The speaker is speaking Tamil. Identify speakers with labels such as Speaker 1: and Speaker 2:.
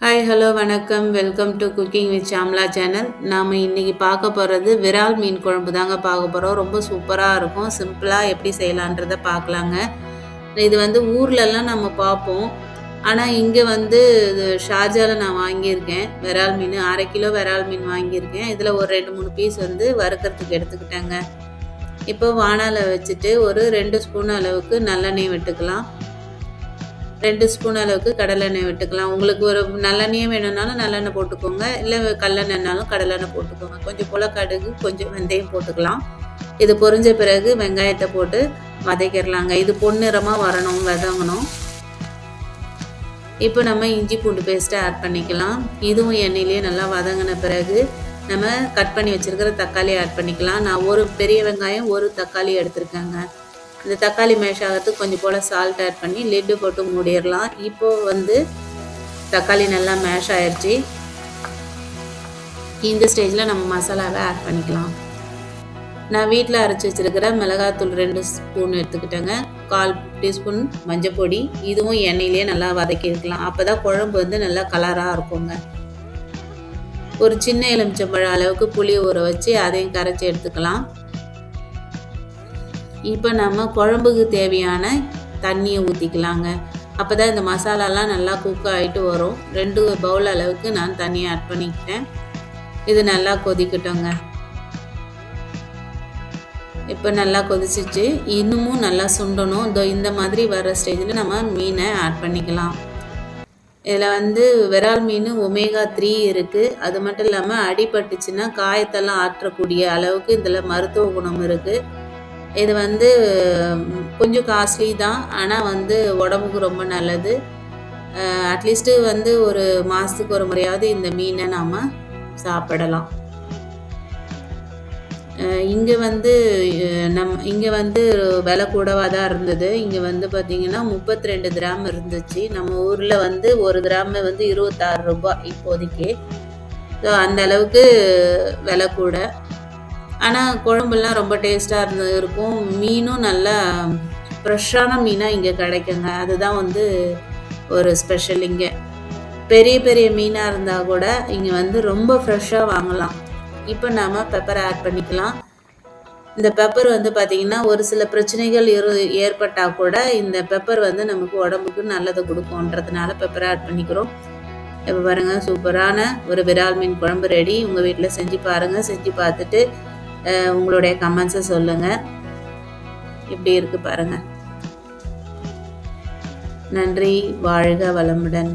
Speaker 1: ஹாய் ஹலோ வணக்கம். Welcome to cooking with Shamla channel. நாம் இன்றைக்கி பார்க்க போகிறது விரால் மீன் குழம்பு தாங்க பார்க்க போகிறோம். ரொம்ப சூப்பராக இருக்கும். சிம்பிளாக எப்படி செய்யலான்றதை பார்க்கலாங்க. இது ஊர்லெல்லாம் நம்ம பார்ப்போம். ஆனால் இங்கே ஷார்ஜாவில் நான் வாங்கியிருக்கேன் விரால் மீன். 1/2 கிலோ விரால் மீன் வாங்கியிருக்கேன். இதில் ஒரு 2-3 பீஸ் வறுக்கிறதுக்கு எடுத்துக்கிட்டேங்க. இப்போ வாணாலை வச்சுட்டு ஒரு 2 ஸ்பூன் அளவுக்கு நல்லெண்ணெய் விட்டுக்கலாம். 2 ஸ்பூன் அளவுக்கு கடலெண்ணெய் விட்டுக்கலாம். உங்களுக்கு ஒரு நல்லெண்ணெய் வேணும்னாலும் நல்லெண்ணெய் போட்டுக்கோங்க, இல்லை கடலெண்ணெய்னாலும் கடலெண்ணெய் போட்டுக்கோங்க. கொஞ்சம் போல் கடுகு, கொஞ்சம் வெந்தயம் போட்டுக்கலாம். இது பொரிஞ்ச பிறகு வெங்காயத்தை போட்டு வதக்கிடலாங்க. இது பொன்னிறமாக வரணும், வதங்கணும். இப்போ நம்ம இஞ்சி பூண்டு பேஸ்ட்டை ஆட் பண்ணிக்கலாம். இதுவும் எண்ணெயிலேயே நல்லா வதங்கின பிறகு நம்ம கட் பண்ணி வச்சுருக்கிற தக்காளி ஆட் பண்ணிக்கலாம். நான் ஒரு பெரிய வெங்காயம், ஒரு தக்காளி எடுத்துருக்கேங்க. இந்த தக்காளி மேஷ் ஆகிறதுக்கு கொஞ்சம் போல் சால்ட் ஆட் பண்ணி லிட்டு போட்டு மூடிடலாம். இப்போது தக்காளி நல்லா மேஷ் ஆயிடுச்சு. இந்த ஸ்டேஜில் நம்ம மசாலாவை ஆட் பண்ணிக்கலாம். நான் வீட்டில் அரைச்சி வச்சுருக்கிற மிளகாத்தூள் 2 ஸ்பூன் எடுத்துக்கிட்டேங்க. 1/4 டீஸ்பூன் மஞ்சள் பொடி. இதுவும் எண்ணெயிலேயே நல்லா வதக்கிக்கலாம். அப்போ தான் குழம்பு நல்லா கலராக இருக்குங்க. ஒரு சின்ன எலுமிச்சம்பழம் அளவுக்கு புளி ஊற வச்சு அதையும் கரைச்சி எடுத்துக்கலாம். இப்போ நம்ம குழம்புக்கு தேவையான தண்ணியை ஊற்றிக்கலாங்க. அப்போ தான் இந்த மசாலாலாம் நல்லா குக் ஆகிட்டு வரும். 2 பவுல் அளவுக்கு நான் தண்ணியை ஆட் பண்ணிக்கிட்டேன். இது நல்லா கொதிக்கட்டுங்க. இப்போ நல்லா கொதிச்சிச்சு. இன்னமும் நல்லா சுண்டணும். இந்த மாதிரி வர ஸ்டேஜில் நம்ம மீனை ஆட் பண்ணிக்கலாம். இதில் விரால் மீன் ஒமேகா 3 இருக்குது. அது மட்டும் இல்லாமல் அடிபட்டுச்சுன்னா காயத்தெல்லாம் ஆற்றக்கூடிய அளவுக்கு இதில் மருத்துவ குணம் இருக்குது. இது கொஞ்சம் காஸ்ட்லி தான், ஆனால் உடம்புக்கு ரொம்ப நல்லது. அட்லீஸ்ட்டு ஒரு மாதத்துக்கு ஒரு முறையாவது இந்த மீனை நாம் சாப்பிடலாம். இங்கே இங்கே விலை கூடவாக தான் இருந்தது. இங்கே பார்த்திங்கன்னா 32 கிராம் இருந்துச்சு. நம்ம ஊரில் 1 கிராம் 26 ரூபாய் இப்போதைக்கு. ஸோ அந்த அளவுக்கு விலை கூட. ஆனால் குழம்புலாம் ரொம்ப டேஸ்ட்டாக இருக்கும். மீனும் நல்லா ஃப்ரெஷ்ஷான மீனாக இங்கே கிடைக்குங்க. அதுதான் ஒரு ஸ்பெஷல். இங்கே பெரிய பெரிய மீனாக இருந்தால் கூட இங்கே ரொம்ப ஃப்ரெஷ்ஷாக வாங்கலாம். இப்போ நாம் பெப்பரை ஆட் பண்ணிக்கலாம். இந்த பெப்பர் பார்த்திங்கன்னா ஒரு சில பிரச்சனைகள் ஏற்பட்டால் கூட இந்த பெப்பர் நமக்கு உடம்புக்கு நல்லதை கொடுக்கும்ன்றதுனால பெப்பரை ஆட் பண்ணிக்கிறோம். இப்போ பாருங்கள், சூப்பரான ஒரு விரால் மீன் குழம்பு ரெடி. உங்கள் வீட்டில் செஞ்சு பாருங்கள். செஞ்சு பார்த்துட்டு உங்களுடைய கமெண்ட்ஸை சொல்லுங்கள். இப்படி இருக்குது பாருங்கள். நன்றி. வாழ்க வளமுடன்.